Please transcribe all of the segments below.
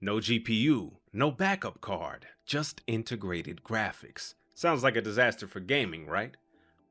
No GPU, no backup card, just integrated graphics. Sounds like a disaster for gaming, right?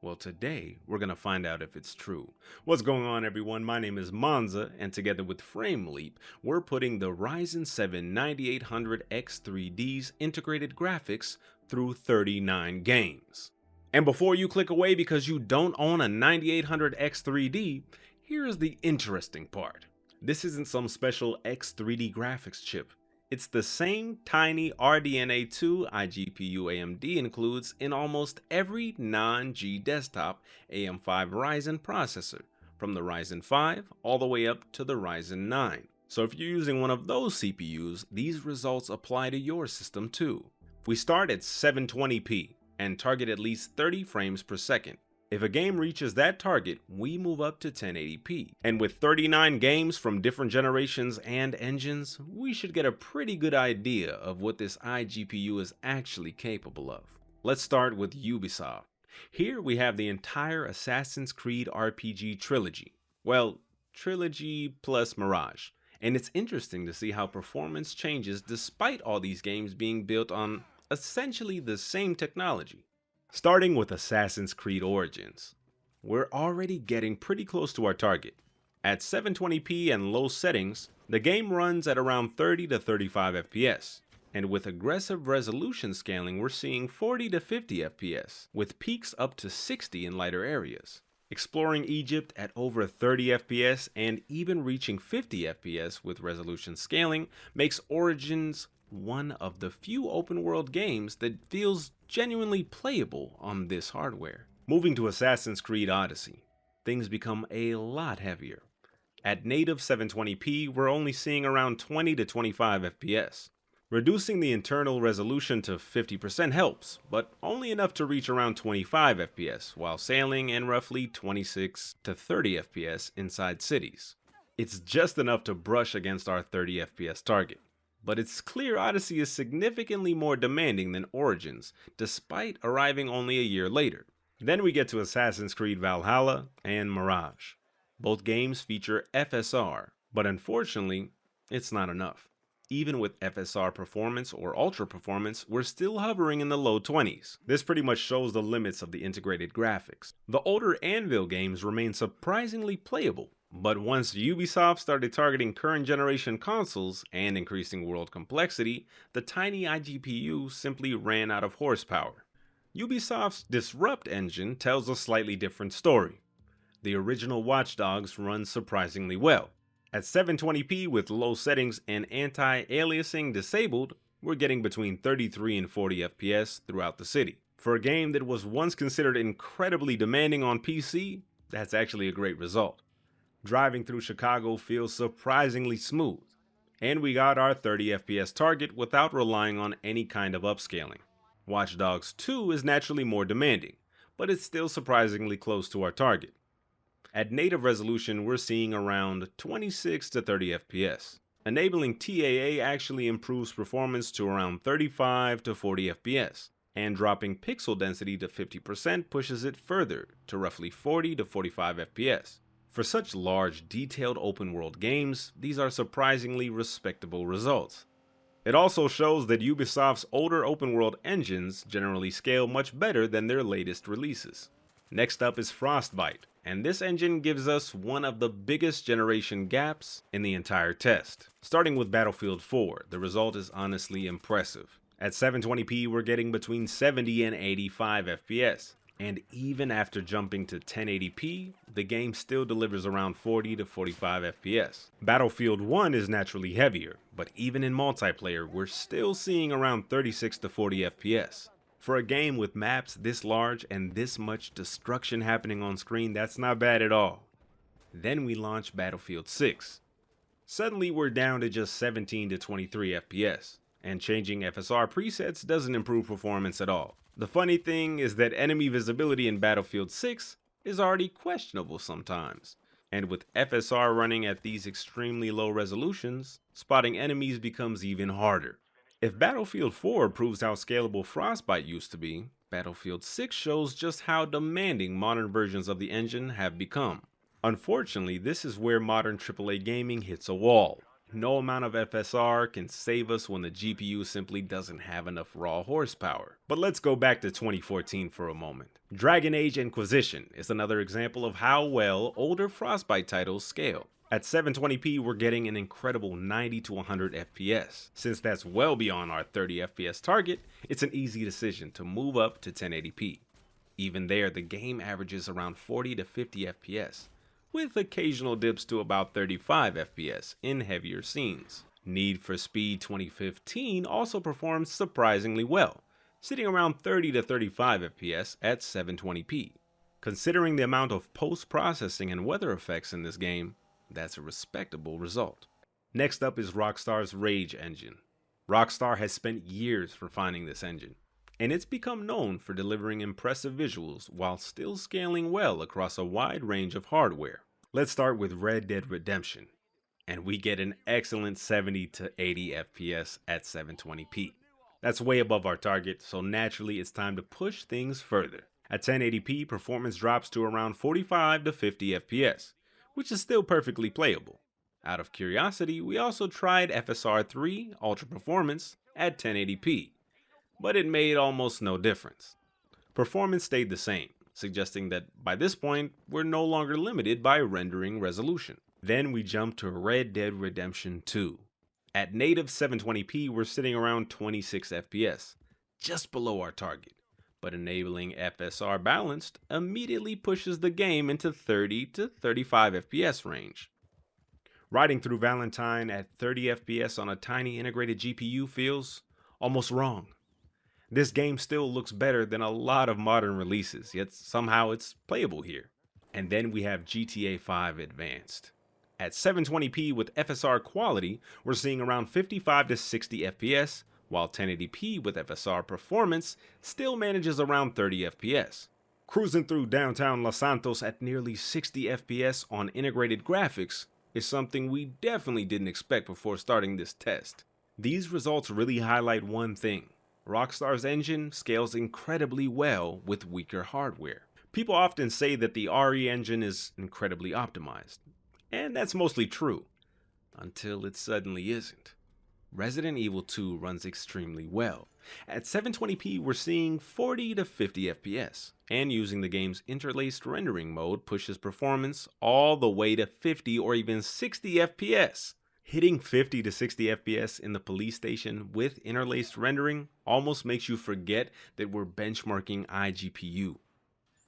Well, today we're gonna find out if it's true. What's going on, everyone? My name is Monza, and together with FrameLeap, we're putting the Ryzen 7 9800X3D's integrated graphics through 39 games. And before you click away because you don't own a 9800X3D, here is the interesting part. This isn't some special X3D graphics chip. It's the same tiny RDNA 2 iGPU AMD includes in almost every non-G desktop AM5 Ryzen processor, from the Ryzen 5 all the way up to the Ryzen 9. So if you're using one of those CPUs, these results apply to your system too. We start at 720p and target at least 30 frames per second. If a game reaches that target, we move up to 1080p. And with 39 games from different generations and engines, we should get a pretty good idea of what this iGPU is actually capable of. Let's start with Ubisoft. Here we have the entire Assassin's Creed RPG trilogy. Well, trilogy plus Mirage. And it's interesting to see how performance changes despite all these games being built on essentially the same technology. Starting with Assassin's Creed Origins, we're already getting pretty close to our target. At 720p and low settings, the game runs at around 30 to 35 FPS, and with aggressive resolution scaling we're seeing 40 to 50 FPS, with peaks up to 60 in lighter areas. Exploring Egypt at over 30 FPS and even reaching 50 FPS with resolution scaling makes Origins one of the few open world games that feels genuinely playable on this hardware. Moving to Assassin's Creed Odyssey, things become a lot heavier. At native 720p, we're only seeing around 20 to 25 FPS. Reducing the internal resolution to 50% helps, but only enough to reach around 25 FPS while sailing and roughly 26 to 30 FPS inside cities. It's just enough to brush against our 30 FPS target. But it's clear Odyssey is significantly more demanding than Origins, despite arriving only a year later. Then we get to Assassin's Creed Valhalla and Mirage. Both games feature FSR, but unfortunately, it's not enough. Even with FSR performance or ultra performance, we're still hovering in the low 20s. This pretty much shows the limits of the integrated graphics. The older Anvil games remain surprisingly playable. But once Ubisoft started targeting current generation consoles and increasing world complexity, the tiny iGPU simply ran out of horsepower. Ubisoft's Disrupt engine tells a slightly different story. The original Watch Dogs runs surprisingly well. At 720p with low settings and anti-aliasing disabled, we're getting between 33 and 40 FPS throughout the city. For a game that was once considered incredibly demanding on PC, that's actually a great result. Driving through Chicago feels surprisingly smooth, and we got our 30 FPS target without relying on any kind of upscaling. Watch Dogs 2 is naturally more demanding, but it's still surprisingly close to our target. At native resolution, we're seeing around 26 to 30 FPS. Enabling TAA actually improves performance to around 35 to 40 FPS, and dropping pixel density to 50% pushes it further to roughly 40 to 45 FPS. For such large, detailed open-world games, these are surprisingly respectable results. It also shows that Ubisoft's older open-world engines generally scale much better than their latest releases. Next up is Frostbite, and this engine gives us one of the biggest generation gaps in the entire test. Starting with Battlefield 4, the result is honestly impressive. At 720p, we're getting between 70 and 85 FPS. And even after jumping to 1080p, the game still delivers around 40 to 45 FPS. Battlefield 1 is naturally heavier, but even in multiplayer, we're still seeing around 36 to 40 FPS. For a game with maps this large and this much destruction happening on screen, that's not bad at all. Then we launch Battlefield 6. Suddenly we're down to just 17 to 23 FPS, and changing FSR presets doesn't improve performance at all. The funny thing is that enemy visibility in Battlefield 6 is already questionable sometimes, and with FSR running at these extremely low resolutions, spotting enemies becomes even harder. If Battlefield 4 proves how scalable Frostbite used to be, Battlefield 6 shows just how demanding modern versions of the engine have become. Unfortunately, this is where modern AAA gaming hits a wall. No amount of FSR can save us when the GPU simply doesn't have enough raw horsepower. But let's go back to 2014 for a moment. Dragon Age Inquisition is another example of how well older Frostbite titles scale. At 720p, we're getting an incredible 90 to 100 FPS. Since that's well beyond our 30 FPS target, it's an easy decision to move up to 1080p. Even there, the game averages around 40 to 50 FPS, with occasional dips to about 35 FPS in heavier scenes. Need for Speed 2015 also performs surprisingly well, sitting around 30 to 35 FPS at 720p. Considering the amount of post-processing and weather effects in this game, that's a respectable result. Next up is Rockstar's Rage engine. Rockstar has spent years refining this engine, and it's become known for delivering impressive visuals while still scaling well across a wide range of hardware. Let's start with Red Dead Redemption, and we get an excellent 70 to 80 FPS at 720p. That's way above our target, so naturally it's time to push things further. At 1080p, performance drops to around 45 to 50 FPS, which is still perfectly playable. Out of curiosity, we also tried FSR 3 Ultra Performance at 1080p, but it made almost no difference. Performance stayed the same, suggesting that by this point, we're no longer limited by rendering resolution. Then we jump to Red Dead Redemption 2. At native 720p, we're sitting around 26 FPS, just below our target, but enabling FSR balanced immediately pushes the game into 30 to 35 FPS range. Riding through Valentine at 30 FPS on a tiny integrated GPU feels almost wrong. This game still looks better than a lot of modern releases, yet somehow it's playable here. And then we have GTA 5 Advanced. At 720p with FSR quality, we're seeing around 55 to 60 FPS, while 1080p with FSR performance still manages around 30 FPS. Cruising through downtown Los Santos at nearly 60 FPS on integrated graphics is something we definitely didn't expect before starting this test. These results really highlight one thing. Rockstar's engine scales incredibly well with weaker hardware. People often say that the RE engine is incredibly optimized, and that's mostly true, until it suddenly isn't. Resident Evil 2 runs extremely well. At 720p, we're seeing 40 to 50 FPS, and using the game's interlaced rendering mode pushes performance all the way to 50 or even 60 FPS. Hitting 50 to 60 FPS in the police station with interlaced rendering almost makes you forget that we're benchmarking iGPU.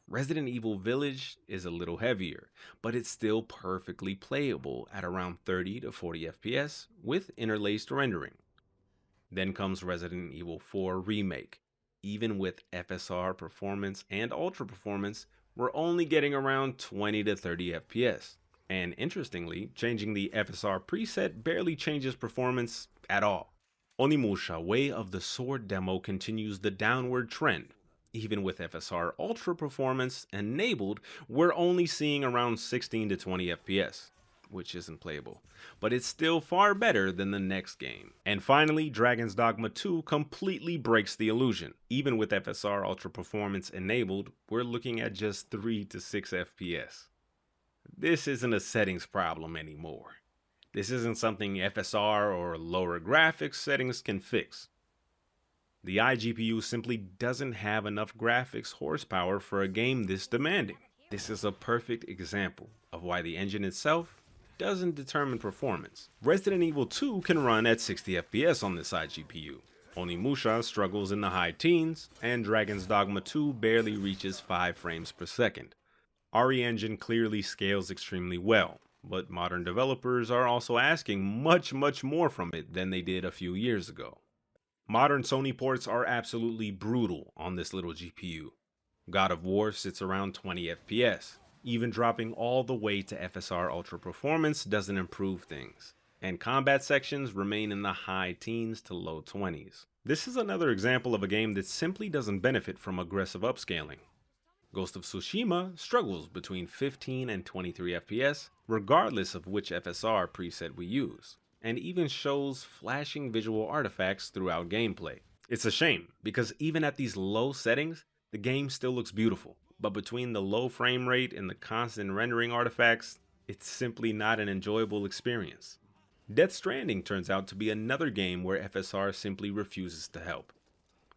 Resident Evil Village is a little heavier, but it's still perfectly playable at around 30 to 40 FPS with interlaced rendering. Then comes Resident Evil 4 Remake. Even with FSR performance and Ultra Performance, we're only getting around 20 to 30 FPS. And interestingly, changing the FSR preset barely changes performance at all. Onimusha Way of the Sword demo continues the downward trend. Even with FSR Ultra Performance enabled, we're only seeing around 16 to 20 FPS, which isn't playable, but it's still far better than the next game. And finally, Dragon's Dogma 2 completely breaks the illusion. Even with FSR Ultra Performance enabled, we're looking at just 3 to 6 FPS. This isn't a settings problem anymore. This isn't something FSR or lower graphics settings can fix. The iGPU simply doesn't have enough graphics horsepower for a game this demanding. This is a perfect example of why the engine itself doesn't determine performance. Resident Evil 2 can run at 60 FPS on this iGPU. Onimusha struggles in the high teens, and Dragon's Dogma 2 barely reaches 5 frames per second. RE engine clearly scales extremely well, but modern developers are also asking much more from it than they did a few years ago. Modern Sony ports are absolutely brutal on this little GPU. God of War sits around 20 FPS. Even dropping all the way to FSR Ultra Performance doesn't improve things, and combat sections remain in the high teens to low 20s. This is another example of a game that simply doesn't benefit from aggressive upscaling. Ghost of Tsushima struggles between 15 and 23 FPS, regardless of which FSR preset we use, and even shows flashing visual artifacts throughout gameplay. It's a shame, because even at these low settings, the game still looks beautiful, but between the low frame rate and the constant rendering artifacts, it's simply not an enjoyable experience. Death Stranding turns out to be another game where FSR simply refuses to help.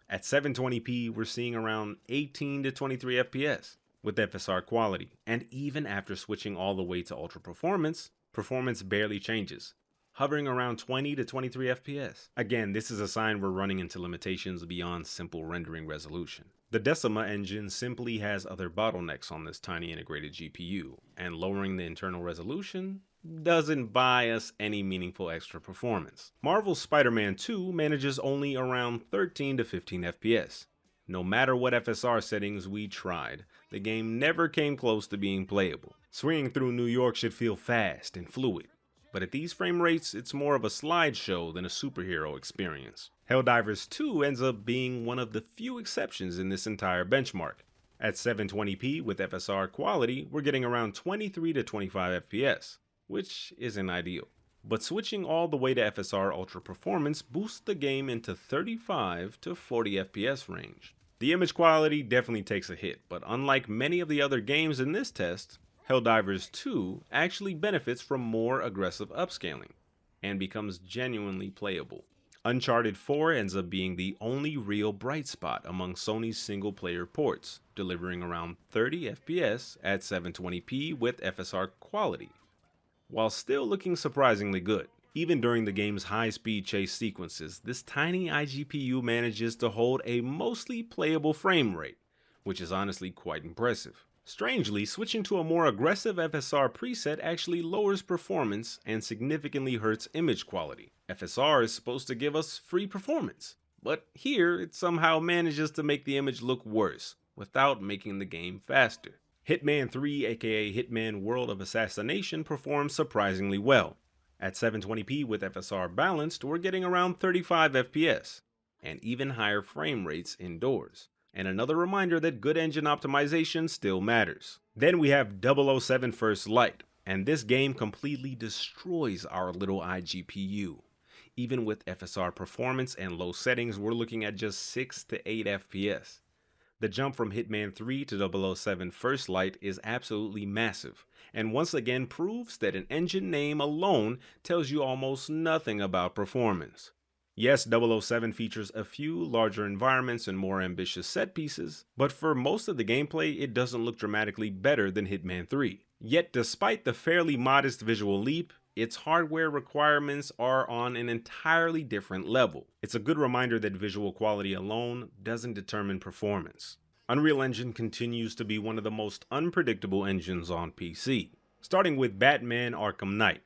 At 720p, we're seeing around 18 to 23 FPS with FSR quality, and even after switching all the way to ultra performance, performance barely changes, hovering around 20 to 23 FPS. Again, this is a sign we're running into limitations beyond simple rendering resolution. The Decima engine simply has other bottlenecks on this tiny integrated GPU, and lowering the internal resolution doesn't buy us any meaningful extra performance. Marvel's Spider-Man 2 manages only around 13 to 15 FPS. No matter what FSR settings we tried, the game never came close to being playable. Swinging through New York should feel fast and fluid, but at these frame rates, it's more of a slideshow than a superhero experience. Helldivers 2 ends up being one of the few exceptions in this entire benchmark. At 720p with FSR quality, we're getting around 23 to 25 FPS, which isn't ideal. But switching all the way to FSR Ultra Performance boosts the game into 35 to 40 FPS range. The image quality definitely takes a hit, but unlike many of the other games in this test, Helldivers 2 actually benefits from more aggressive upscaling and becomes genuinely playable. Uncharted 4 ends up being the only real bright spot among Sony's single-player ports, delivering around 30 FPS at 720p with FSR quality, while still looking surprisingly good. Even during the game's high-speed chase sequences, this tiny iGPU manages to hold a mostly playable frame rate, which is honestly quite impressive. Strangely, switching to a more aggressive FSR preset actually lowers performance and significantly hurts image quality. FSR is supposed to give us free performance, but here it somehow manages to make the image look worse without making the game faster. Hitman 3, aka Hitman World of Assassination, performs surprisingly well. At 720p with FSR balanced, we're getting around 35 FPS, and even higher frame rates indoors. And another reminder that good engine optimization still matters. Then we have 007 First Light, and this game completely destroys our little iGPU. Even with FSR performance and low settings, we're looking at just 6 to 8 FPS. The jump from Hitman 3 to 007 First Light is absolutely massive, and once again proves that an engine name alone tells you almost nothing about performance. Yes, 007 features a few larger environments and more ambitious set pieces, but for most of the gameplay it doesn't look dramatically better than Hitman 3. Yet despite the fairly modest visual leap, its hardware requirements are on an entirely different level. It's a good reminder that visual quality alone doesn't determine performance. Unreal Engine continues to be one of the most unpredictable engines on PC. Starting with Batman Arkham Knight,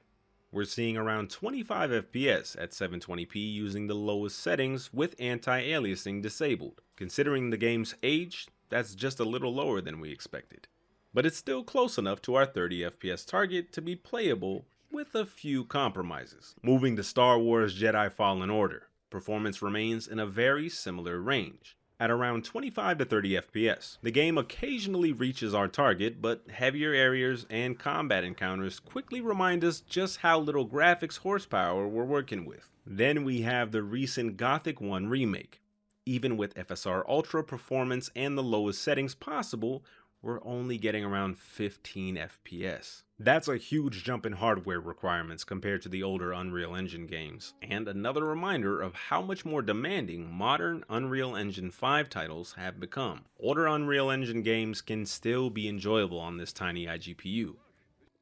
we're seeing around 25 FPS at 720p using the lowest settings with anti-aliasing disabled. Considering the game's age, that's just a little lower than we expected. But it's still close enough to our 30 FPS target to be playable with a few compromises. Moving to Star Wars Jedi Fallen Order, performance remains in a very similar range, at around 25 to 30 FPS. The game occasionally reaches our target, but heavier areas and combat encounters quickly remind us just how little graphics horsepower we're working with. Then we have the recent Gothic 1 remake. Even with FSR Ultra performance and the lowest settings possible, we're only getting around 15 FPS. That's a huge jump in hardware requirements compared to the older Unreal Engine games, and another reminder of how much more demanding modern Unreal Engine 5 titles have become. Older Unreal Engine games can still be enjoyable on this tiny iGPU.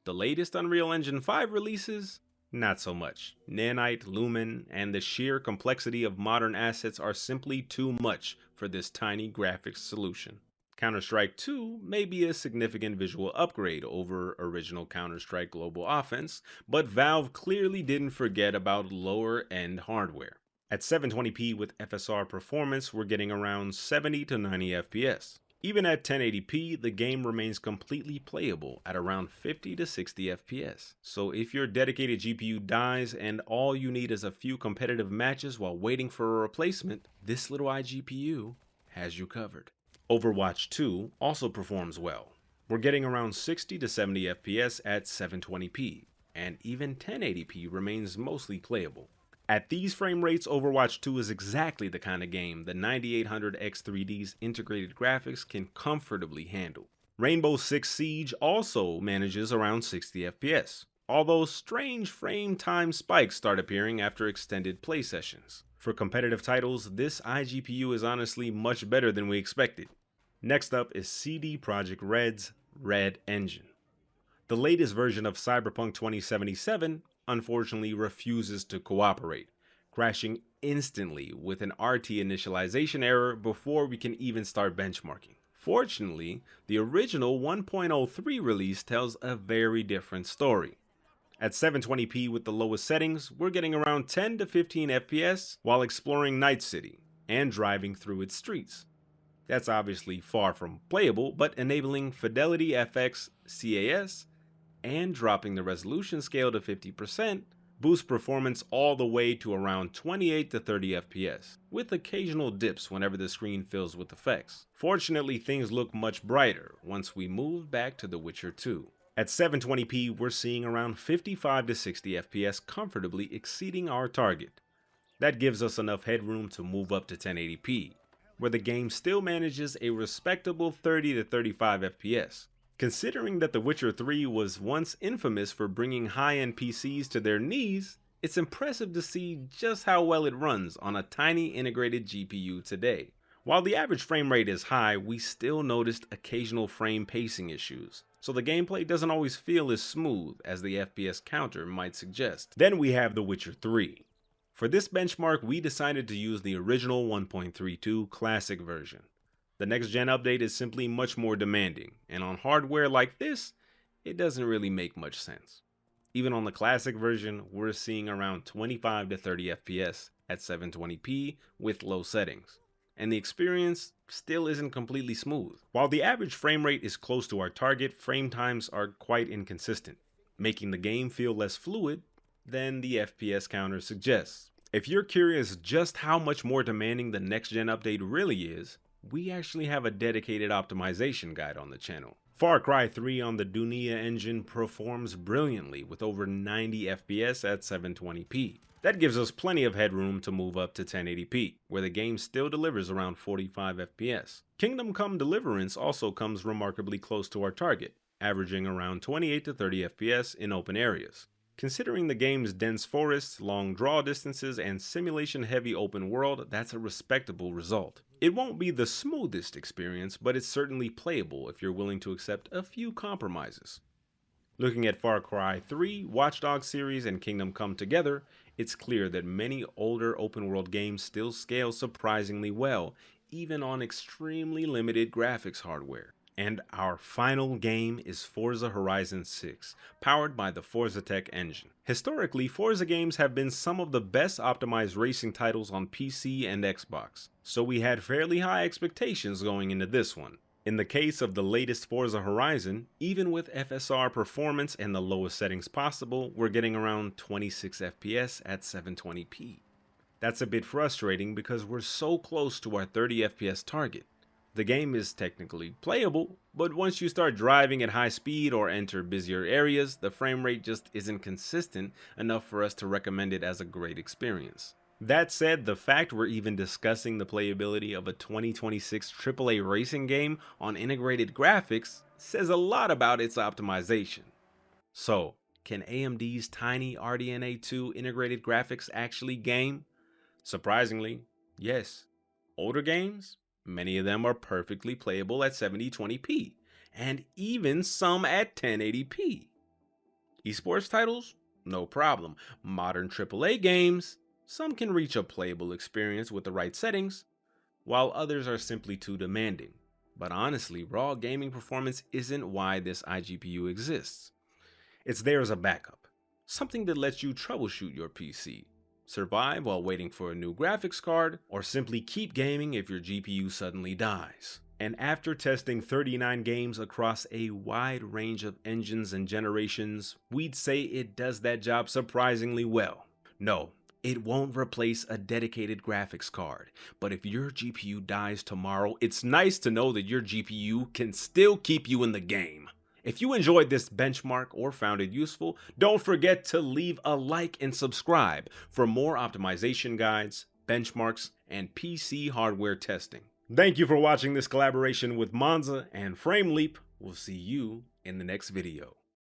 The latest Unreal Engine 5 releases? Not so much. Nanite, Lumen, and the sheer complexity of modern assets are simply too much for this tiny graphics solution. Counter-Strike 2 may be a significant visual upgrade over original Counter-Strike Global Offense, but Valve clearly didn't forget about lower-end hardware. At 720p with FSR performance, we're getting around 70 to 90 FPS. Even at 1080p, the game remains completely playable at around 50 to 60 FPS. So if your dedicated GPU dies and all you need is a few competitive matches while waiting for a replacement, this little iGPU has you covered. Overwatch 2 also performs well. We're getting around 60 to 70 FPS at 720p, and even 1080p remains mostly playable. At these frame rates, Overwatch 2 is exactly the kind of game the 9800X3D's integrated graphics can comfortably handle. Rainbow Six Siege also manages around 60 FPS. although strange frame time spikes start appearing after extended play sessions. For competitive titles, this iGPU is honestly much better than we expected. Next up is CD Projekt Red's Red Engine. The latest version of Cyberpunk 2077 unfortunately refuses to cooperate, crashing instantly with an RT initialization error before we can even start benchmarking. Fortunately, the original 1.03 release tells a very different story. At 720p with the lowest settings, we're getting around 10 to 15 FPS while exploring Night City and driving through its streets. That's obviously far from playable, but enabling Fidelity FX CAS and dropping the resolution scale to 50% boosts performance all the way to around 28 to 30 FPS, with occasional dips whenever the screen fills with effects. Fortunately, things look much brighter once we move back to The Witcher 2. At 720p, we're seeing around 55 to 60 FPS comfortably exceeding our target. That gives us enough headroom to move up to 1080p, where the game still manages a respectable 30 to 35 FPS. Considering that The Witcher 3 was once infamous for bringing high-end PCs to their knees, it's impressive to see just how well it runs on a tiny integrated GPU today. While the average frame rate is high, we still noticed occasional frame pacing issues, so the gameplay doesn't always feel as smooth as the FPS counter might suggest. Then we have The Witcher 3. For this benchmark, we decided to use the original 1.32 classic version. The next gen update is simply much more demanding, and on hardware like this, it doesn't really make much sense. Even on the classic version, we're seeing around 25 to 30 FPS at 720p with low settings, and the experience still isn't completely smooth. While the average frame rate is close to our target, frame times are quite inconsistent, making the game feel less fluid than the FPS counter suggests. If you're curious just how much more demanding the next gen update really is, we actually have a dedicated optimization guide on the channel. Far Cry 3 on the Dunia engine performs brilliantly with over 90 FPS at 720p. That gives us plenty of headroom to move up to 1080p, where the game still delivers around 45 FPS. Kingdom Come Deliverance also comes remarkably close to our target, averaging around 28 to 30 FPS in open areas. Considering the game's dense forests, long draw distances, and simulation-heavy open world, that's a respectable result. It won't be the smoothest experience, but it's certainly playable if you're willing to accept a few compromises. Looking at Far Cry 3, Watch Dogs series, and Kingdom Come together, it's clear that many older open-world games still scale surprisingly well, even on extremely limited graphics hardware. And our final game is Forza Horizon 6, powered by the Forza Tech engine. Historically, Forza games have been some of the best optimized racing titles on PC and Xbox, so we had fairly high expectations going into this one. In the case of the latest Forza Horizon, even with FSR performance and the lowest settings possible, we're getting around 26 FPS at 720p. That's a bit frustrating because we're so close to our 30 FPS target. The game is technically playable, but once you start driving at high speed or enter busier areas, the frame rate just isn't consistent enough for us to recommend it as a great experience. That said, the fact we're even discussing the playability of a 2026 AAA racing game on integrated graphics says a lot about its optimization. So, can AMD's tiny RDNA 2 integrated graphics actually game? Surprisingly, yes. Older games? Many of them are perfectly playable at 7020p, and even some at 1080p. Esports titles? No problem. Modern AAA games? Some can reach a playable experience with the right settings, while others are simply too demanding. But honestly, raw gaming performance isn't why this iGPU exists. It's there as a backup, something that lets you troubleshoot your PC, survive while waiting for a new graphics card, or simply keep gaming if your GPU suddenly dies. And after testing 39 games across a wide range of engines and generations, we'd say it does that job surprisingly well. No, it won't replace a dedicated graphics card, but if your GPU dies tomorrow, it's nice to know that your GPU can still keep you in the game. If you enjoyed this benchmark or found it useful, don't forget to leave a like and subscribe for more optimization guides, benchmarks, and PC hardware testing. Thank you for watching this collaboration with Monza and FrameLeap. We'll see you in the next video.